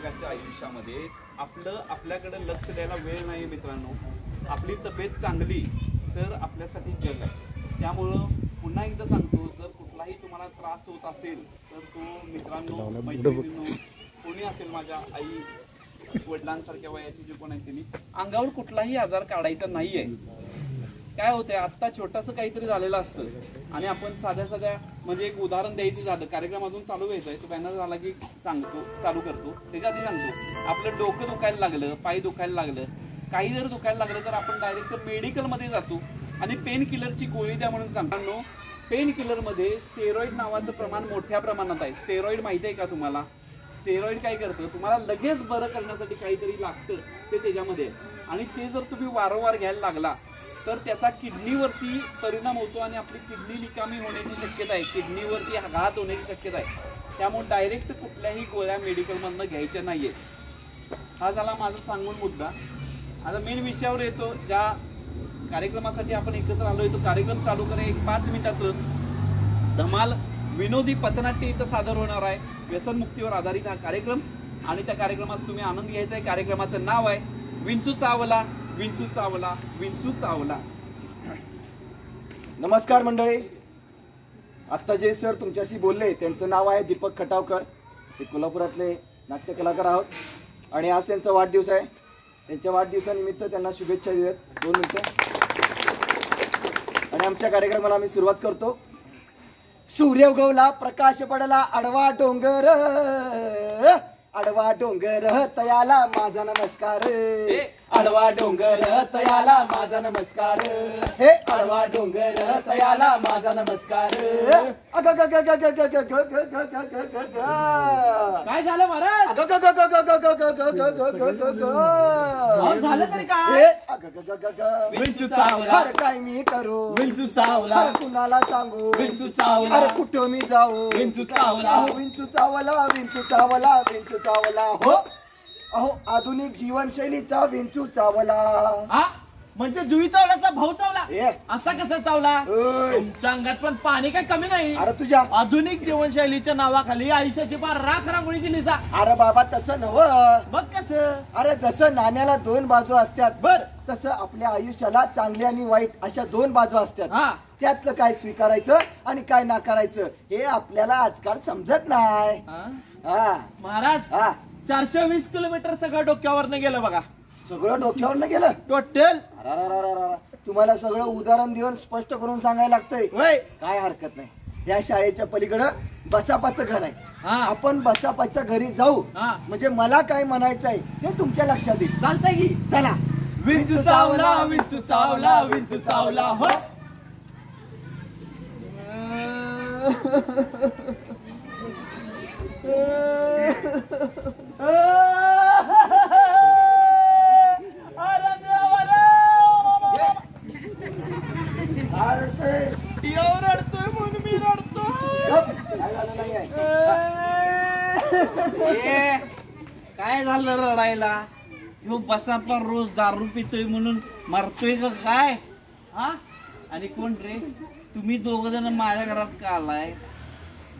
प्रत्येकाच्या आयुष्यामध्ये आपल्याकडे लक्ष द्यायला वेळ नाही मित्रांनो. आपली तब्येत चांगली तर आपल्यासाठी जग आहे. त्यामुळं पुन्हा एकदा सांगतो, जर कुठलाही तुम्हाला त्रास होत असेल तर तो मित्रांनो, मैत्रिणींनो, कोणी असेल, माझ्या आई वडिलांसारख्या वयाची जी कोण आहे त्यांनी अंगावर कुठलाही आजार काढायचा नाहीये. काय होतंय, आत्ता छोटंसं काहीतरी झालेलं असतं आणि आपण साध्या म्हणजे एक उदाहरण द्यायचं झालं, कार्यक्रम अजून चालू व्हायचा आहे, तो बॅनर झाला की सांगतो, चालू करतो. त्याच्या आधी सांगतो, आपलं डोकं दुखायला लागलं, पाय दुखायला लागलं, काही जर दुखायला लागलं तर आपण डायरेक्ट मेडिकलमध्ये जातो आणि पेन किलरची गोळी द्या म्हणून सांगतो. पेन किलरमध्ये स्टेरॉइड नावाचं प्रमाण मोठ्या प्रमाणात आहे. स्टेरॉइड माहिती आहे का तुम्हाला? स्टेरॉइड काय करतं, तुम्हाला लगेच बरं करण्यासाठी काहीतरी लागतं ते त्याच्यामध्ये, आणि ते जर तुम्ही वारंवार घ्यायला लागला तर त्याचा किडनीवरती परिणाम होतो आणि आपली किडनी निकामी होण्याची शक्यता आहे, किडनीवरती आघात होण्याची शक्यता आहे. त्यामुळे डायरेक्ट कुठल्याही गोळ्या मेडिकलमधनं घ्यायच्या नाही आहेत. हा झाला माझा सांगून मुद्दा. आता मेन विषयावर येतो. ज्या कार्यक्रमासाठी आपण एकत्र आलोय तो कार्यक्रम चालू करा. एक 5 मिनिटाचं धमाल विनोदी पथनाट्य इथं सादर होणार आहे. व्यसनमुक्तीवर आधारित हा कार्यक्रम, आणि त्या कार्यक्रमाचा तुम्ही आनंद घ्यायचा आहे. कार्यक्रमाचं नाव आहे विंचू चावला, विंचू चावला, विंचू चावला. नमस्कार मंडळी. आत्ता जे सर तुमच्याशी बोलले त्यांचं नाव आहे दीपक खटावकर. ते कोल्हापुरातले नाट्य कलाकार आहोत आणि आज त्यांचा वाढदिवस आहे. त्यांच्या वाढदिवसानिमित्त त्यांना शुभेच्छा देऊयात. 2 मिनिटं आणि आमच्या कार्यक्रमाला आम्ही सुरुवात करतो. सूर्य उगवला, प्रकाश पडला, आडवा डोंगर, आडवा डोंगर तयाला माझा नमस्कार, आडवा डोंगर तयाला माझा नमस्कार, हे आडवा डोंगर तयाला माझा नमस्कार. काय झालं महाराज? झालं तरी काय? विंचू चावला, काय मी करू? विंचू चावला, कुणाला सांगू? विंचू चावला, अरे कुठं मी जाऊ? विंचू चावला, विंचू चावला, विंचू चावला, विंचू चावला. हो अहो, आधुनिक जीवनशैलीचा विंचू चावला. हा म्हणजे जुई चावलाचा भाऊ चावला, असा कसा चावला? तुमच्या अंगात पण पाणी काय कमी नाही. अरे तुझ्या आधुनिक जीवनशैलीच्या नावाखाली आयुष्याची फार राख रांगोळी केली सा. अरे बाबा तसं नव्हं. मग कसं? अरे जसं नाण्याला 2 बाजू असतात बर, तसं आपल्या आयुष्याला चांगली आणि वाईट अशा 2 बाजू असतात. त्यातलं काय स्वीकारायचं आणि काय नाकारायचं हे आपल्याला आजकाल समजत नाही. महाराज 420 किलोमीटर सगळं डोक्यावरनं गेलं बघा. सगळं डोक्यावरनं गेलं टोटल? तुम्हाला सगळं उदाहरण देऊन स्पष्ट करून सांगायला लागतंय. काय हरकत नाही. या शाळेच्या पलीकडं बसापाचं घर आहे. आपण बसापाच्या घरी जाऊ. म्हणजे मला काय म्हणायचं आहे ते तुमच्या लक्षात येईल. चालतंय की? चला. विंचू चावला, विंचू चावला, विंचू चावला. हो रडतोय म्हणून मी रडतो. काय झालं रडायला? ह्यो बसापा रोज दारू पितोय म्हणून मरतोय का काय? हा, आणि कोण रे तुम्ही 2 जण माझ्या घरात का आलाय?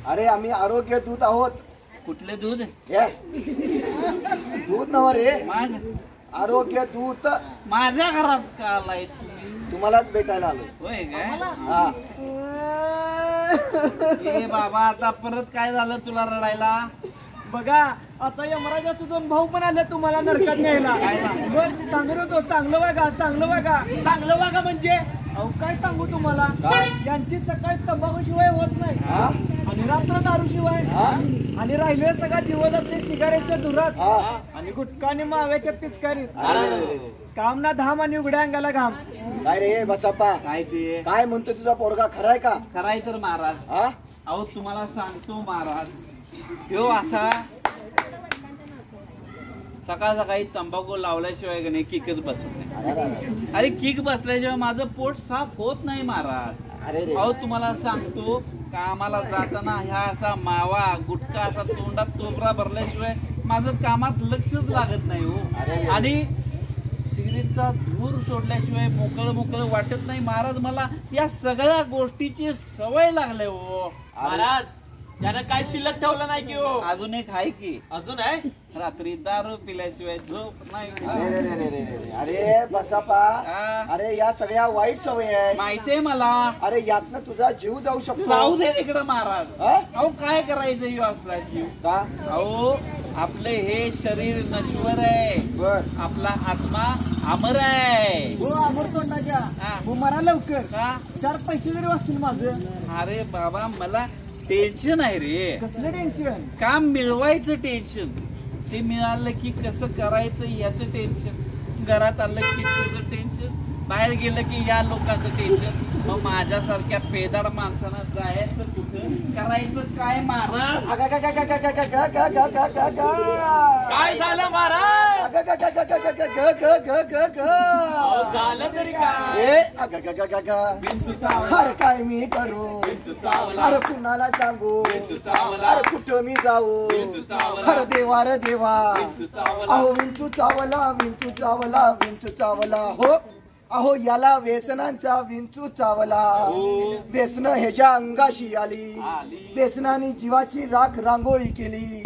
अरे आम्ही आरोग्य दूत आहोत. कुठले दूध? दूध नव्हे रे, आरोग्य दूत. माझ्या घरात का आलाय तुम्ही? तुम्हालाच भेटायला आलो. होय काय? ए बाबा, आता परत काय झालं तुला रडायला? बघा आता यमराजाचे 2 भाऊ पण आले तुम्हाला नरकात न्यायला. सांगत होतो चांगलं वागा, चांगलं वागा. चांगलं वागा म्हणजे अहो काय सांगू तुम्हाला, यांची सकाळी तंबाखू शिवाय होत नाही आणि रात्र दारू शिवाय, आणि राहिले सगळा दिवस आपले सिगारेटच्या धुरात आणि गुटखा आणि माव्याच्या पिचकारीत. काम ना धाम आणि उघड्या अंगाला घाम. काय रे बसापा, काय ते काय म्हणतो तुझा पोरगा? खराय का? खराय तर महाराज. अहो तुम्हाला सांगतो महाराज, ह्यो असा सकाळ सकाळी तंबाखू लावल्याशिवाय नाही किकच बसत नाही. अरे किक बसल्याशिवाय माझं पोट साफ होत नाही महाराज. अहो तुम्हाला सांगतो, कामाला जाताना ह्या असा मावा गुटखा असा तोंडात तोबरा भरल्याशिवाय माझं कामात लक्षच लागत नाही हो. आणि सिगरेटचा धूर सोडल्याशिवाय मोकळं मोकळं वाटत नाही महाराज. मला या सगळ्या गोष्टीची सवय लागली हो महाराज. यानं काय शिल्लक ठेवलं नाही की हो? अजून एक आहे की अजून आहे? रात्री दारू पिल्याशिवाय झोप नाही. अरे बसापा, हा. अरे या सगळ्या वाईट सवयी आहेत. माहितीये मला. अरे यातनं तुझा जीव जाऊ शकतो. जाऊ दे तिकडे महाराज. हा? अहो काय करायचं यो असला जीव? का? अहो आपलं हे शरीर नश्वर आहे, बर. आपला आत्मा अमर आहे. हो अमर तोंडाच्या हा. हो मरा लवकर का? 4 पैसे जरी वाचतील माझं. अरे बाबा मला टेन्शन आहे रे. कसलं टेन्शन? काम मिळवायचं टेन्शन, ते मिळालं की कसं करायचं याचं टेन्शन, घरात आलं की तुझं टेन्शन, बाहेर गेलं की या लोकांचं टेन्शन. मग माझ्यासारख्या पेदाड माणसानं जायचं कुठं, करायचं काय महाराज? काय झालं महाराज? झालं तरी काय? अरे काय मी करू? अरे कुणाला सांगू? अरे कुठं मी जाऊ? अरे देवा रे देवा, अहो विंचू चावला, विंचू चावला, विंचू चावला. हो अहो याला व्यसनांचा विंचू चावला. व्यसन ह्याच्या अंगाशी आली, व्यसनाने जीवाची राख रांगोळी केली.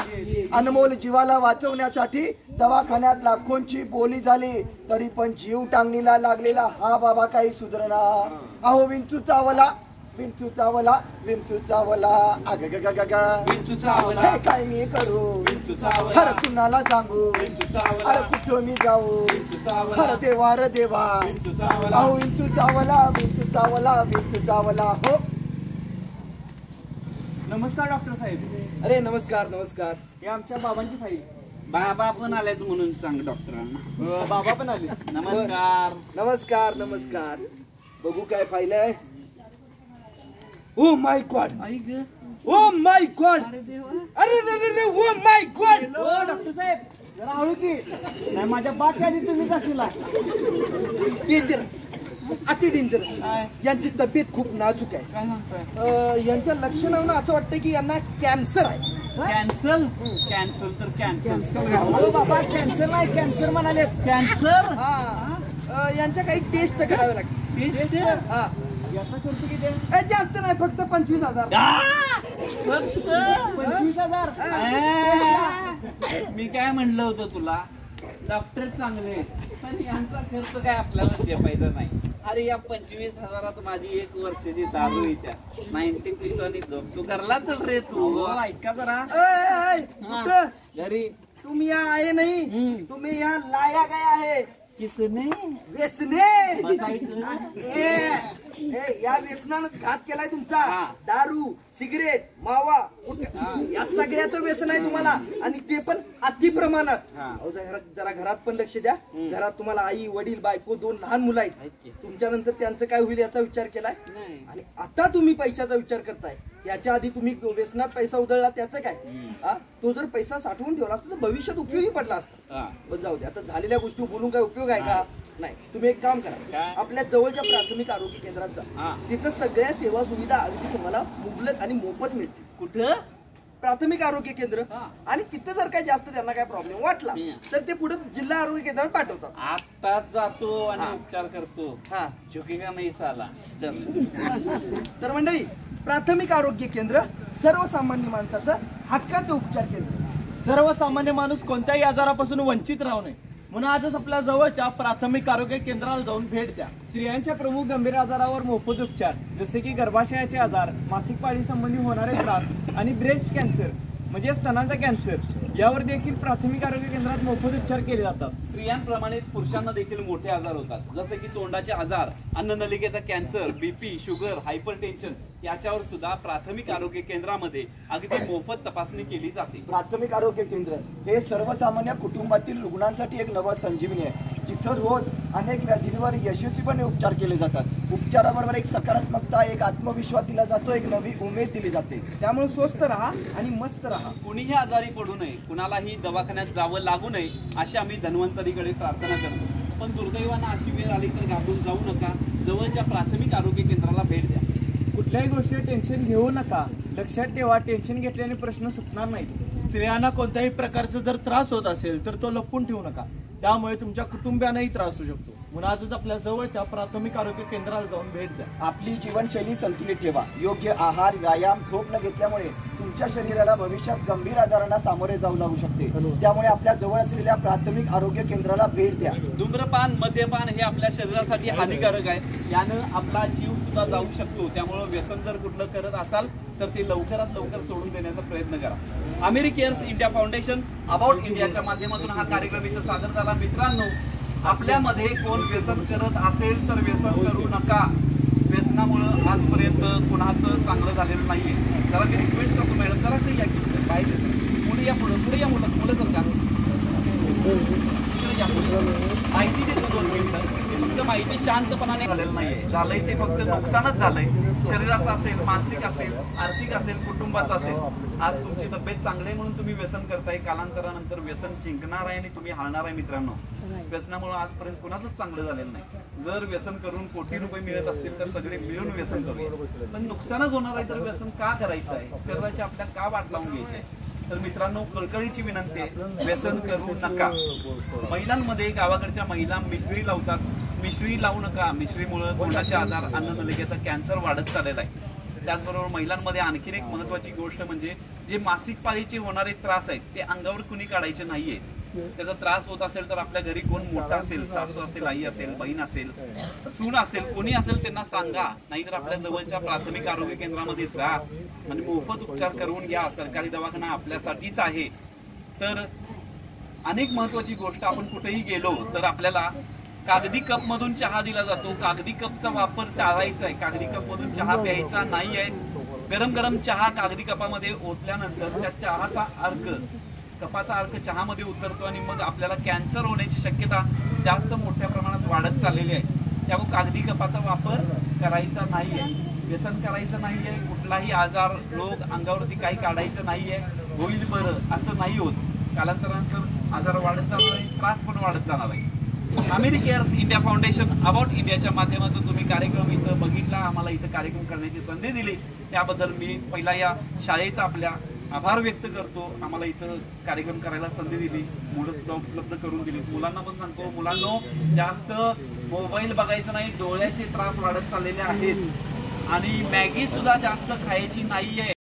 अनमोल जीवाला वाचवण्यासाठी दवाखान्यात लाखोंची बोली झाली, तरी पण जीव टांगणीला लागलेला हा बाबा काही सुधरना. अहो विंचू चावला, विंचू चावला, विंचू चावला. विंचू चावला, हे काय मी करू? विंचू चावला, अरे कुणाला सांगू? विंचू चावला, अरे कुठं मी जाऊ? विंचू चावला, अरे देवा रे देवा, विंचू चावला. अहो विंचू चावला, विंचू चावला, विंचू चावला. हो नमस्कार डॉक्टर साहेब. अरे नमस्कार नमस्कार. हे आमच्या बाबांची फाईल. बाबा पण आलेत म्हणून सांग डॉक्टरांना. बाबा पण आले. नमस्कार. नमस्कार नमस्कार. बघू काय फाईल आहे? ओ माय गॉड, आई ग, ओ माय गॉड, अरे देवा. अरे रे रे रे, ओ माय गॉड. हो डॉक्टर साहेब जरा हळू की. नाही माझ्या बाटल्या आधी तुम्हीच असेला. डेंजरस, अति डेंजरस. काय यांची तब्येत खूप नाजूक आहे. काय सांगताय? यांच्या लक्षणावरून असं वाटतं की यांना कॅन्सर आहे. कॅन्सल? कॅन्सल तर कॅन्सल. हो बाबा कॅन्सर नाही, कॅन्सर म्हणाले. कॅन्सर? हा, यांच्या काही टेस्ट कराव्या लागतील. हा, याचा खर्च किती आहे? जास्त नाही, फक्त 25,000. फक्त 25,000. मी काय म्हणलं होतं तुला, डॉक्टर चांगले आहेत, पण यांचा खर्च काय आपल्याला झेपायचा नाही. अरे या 25,000 माझी 1 वर्षाची दारू येत्या 90 आणि झोप. तू घरला चल रे तू. हो, ऐका जरा. हा, घरी. तुम यहाँ आए नहीं, तुम्हें यहाँ लाया गया है. किसने? व्यसने. बसायचं. या व्यसनानंच घात केलाय तुमचा. हा. दारू, सिगरेट, मावा, हा. या सगळ्याचं व्यसन आहे तुम्हाला, आणि ते पण अति प्रमाणात. हा. अहो, जरा घरात पण लक्ष द्या. घरात तुम्हाला आई वडील बायको 2 लहान मुलं आहेत. आहेत की? तुमच्यानंतर त्यांचं काय होईल याचा विचार केलाय? नाही. आणि आता तुम्ही पैशाचा विचार करताय. याच्या आधी तुम्ही व्यसनात पैसा उधळला त्याचं काय? हा, तो जर पैसा साठवून ठेवला असता तर भविष्यात उपयोगी पडला असता. हा. पण जाऊ दे, आता झालेल्या गोष्टी बोलून काय उपयोग आहे का? नाही. तुम्ही एक काम करा, काय? आपल्या जवळच्या प्राथमिक आरोग्य केंद्रात जा. हा. तिथं सगळ्या सेवा सुविधा अगदी तुम्हाला मुबलक आणि मोफत मिळतील. कुठं? प्राथमिक आरोग्य केंद्र. हा. आणि तिथं जर काय जास्त त्यांना काय प्रॉब्लेम वाटला तर ते पुढे जिल्हा आरोग्य केंद्रात पाठवतात. आत्ताच जातो आणि हा. उपचार करतो. हा, झुकेगा नाही साला. चल. तर मंडळी, प्राथमिक आरोग्य केंद्र सर्वसामान्य माणसाचं हक्काचं उपचार केंद्र. सर्वसामान्य माणूस कोणत्याही आजारापासून वंचित राहू नये म्हणून आजच आपल्या जवळच्या प्राथमिक आरोग्य केंद्राला जाऊन भेट द्या. स्त्रियांच्या प्रमुख गंभीर आजारावर मोफत उपचार जसे की गर्भाशयाचे आजार, मासिक पाळी संबंधी होणारे त्रास आणि ब्रेस्ट कॅन्सर म्हणजे स्तनांचा कॅन्सर यावर देखील प्राथमिक आरोग्य केंद्रात मोफत उपचार केले जातात. स्त्रियांप्रमाणेच पुरुषांना देखील मोठे आजार होतात, जसे की तोंडाचे आजार, अन्ननलिकेचा कॅन्सर, बीपी, शुगर, हायपरटेन्शन याच्यावर सुद्धा प्राथमिक आरोग्य केंद्रामध्ये अगदी मोफत तपासणी केली जाते. प्राथमिक आरोग्य केंद्र हे सर्वसामान्य कुटुंबातील रुग्णांसाठी एक नवं संजीवनी आहे, जिथं रोज अनेक व्याधींवर यशस्वीपणे उपचार केले जातात. उपचाराबरोबर एक सकारात्मकता, एक आत्मविश्वास दिला जातो, एक नवी उमेद दिली जाते. त्यामुळे स्वस्थ राहा आणि मस्त राहा. कुणीही आजारी पडू नये, कुणालाही दवाखान्यात जावं लागू नये अशी आम्ही धन्वंतरीकडे प्रार्थना करतो. पण दुर्दैवानं अशी वेळ आली तर घाबरून जाऊ नका, जवळच्या प्राथमिक आरोग्य केंद्राला भेट द्या. कुठल्याही गोष्टी टेन्शन घेऊ नका. लक्षात ठेवा, टेन्शन घेतल्याने प्रश्न सुटणार नाहीत. स्त्रियांना कोणत्याही प्रकारचा जर त्रास होत असेल तर तो लपवून ठेवू नका, त्यामुळे तुमच्या कुटुंबियांनाही त्रास होऊ शकतो. म्हणून आजच आपल्या जवळच्या प्राथमिक आरोग्य केंद्राला जाऊन भेट द्या. आपली जीवनशैली संतुलित ठेवा. योग्य आहार, व्यायाम, झोप न घेतल्यामुळे तुमच्या तुमच्या शरीराला भविष्यात गंभीर आजारांना सामोरे जाऊ लागू शकते. त्यामुळे आपल्या जवळ असलेल्या प्राथमिक आरोग्य केंद्राला भेट द्या. धूम्रपान मद्यपान हे आपल्या शरीरासाठी हानिकारक आहे. यानं आपला जीव सुद्धा जाऊ शकतो. त्यामुळे व्यसन जर कुठलं करत असाल तर ते लवकरात लवकर सोडून देण्याचा प्रयत्न करा. अमेरिकेअर्स इंडिया फाउंडेशन अबाउट इंडियाच्या माध्यमातून हा कार्यक्रम इथं सादर झाला. मित्रांनो, आपल्यामध्ये कोण व्यसन करत असेल तर व्यसन करू नका. व्यसनामुळं आजपर्यंत कुणाचं चांगलं झालेलं नाहीये. जरा मी रिक्वेस्ट करतो मॅडम, जरासं या की पाहिजे पुढे या, पुढे या, मुलं सरकार माहिती देतो 2 मिनिटं. फक्त माहिती शांतपणाने झालेलं नाहीये. झालंय ते फक्त नुकसानच झालंय. शरीराचं असेल, मानसिक असेल, आर्थिक असेल, कुटुंबाचं असेल. आज तुमची तब्येत चांगली आहे म्हणून तुम्ही व्यसन करताय. कालांतरानंतर व्यसन जिंकणार आहे आणि तुम्ही हारणार आहे. मित्रांनो, व्यसनामुळे आजपर्यंत कुणाचंच चांगलं झालेलं नाही. जर व्यसन करून कोटी रुपये मिळत असतील तर सगळे मिळून व्यसन करूया. पण नुकसानच होणार आहे तर व्यसन का करायचं आहे? शरीराची आपल्या का वाट लावून घ्यायची आहे? तर मित्रांनो, कळकळीची विनंती आहे, व्यसन करू नका. महिलांमध्ये गावाकडच्या महिला मिश्री लावतात. मिश्री लावू नका. मिश्रीमुळे तोंडाचे आजार, अन्ननलिकेचा कॅन्सर वाढत चाललेला आहे. त्याचबरोबर महिलांमध्ये आणखीन एक महत्वाची गोष्ट म्हणजे जे मासिक पाळीचे होणारे त्रास आहेत ते अंगावर कुणी काढायचे नाहीये. त्याचा त्रास होत असेल तर आपल्या घरी कोण मोठा असेल, सासू असेल, आई असेल, बहीण असेल, सून असेल, कोणी असेल त्यांना सांगा. नाहीतर आपल्या जवळच्या प्राथमिक आरोग्य केंद्रामध्ये जा आणि मोफत उपचार करून घ्या. सरकारी दवाखाना आपल्यासाठीच आहे. तर अनेक महत्वाची गोष्ट, आपण कुठेही गेलो तर आपल्याला कागदी कप मधून चहा दिला जातो. कागदी कपचा वापर टाळायचा आहे. कागदी कप मधून चहा प्यायचा नाही आहे. गरम गरम चहा कागदी कपामध्ये ओतल्यानंतर त्या चहाचा अर्क, कपाचा अर्क चहामध्ये उतरतो आणि मग आपल्याला कॅन्सर होण्याची शक्यता जास्त मोठ्या प्रमाणात वाढत चाललेली आहे. त्यामुळे कागदी कपाचा वापर करायचा नाहीये. व्यसन करायचं नाहीये. कुठलाही आजार, रोग अंगावरती काही काढायचं नाहीये. होईल बरं असं नाही होत. कालांतरानंतर आजार वाढत जाणार आहे, त्रास पण वाढत जाणार आहे. अमेरिकेअर्स इंडिया फाउंडेशन अबाउट इंडियाच्या माध्यमातून तुम्ही कार्यक्रम इथं बघितला. आम्हाला इथं कार्यक्रम करण्याची संधी दिली त्याबद्दल मी पहिला या शाळेचा आपल्या आभार व्यक्त करतो. आम्हाला इथं कार्यक्रम करायला संधी दिली, मुलं सुद्धा उपलब्ध करून दिली. मुलांना पण सांगतो, मुलांनो जास्त मोबाईल बघायचं नाही. डोळ्याचे त्रास वाढत चाललेले आहेत आणि मॅगी सुद्धा जास्त खायची नाहीये.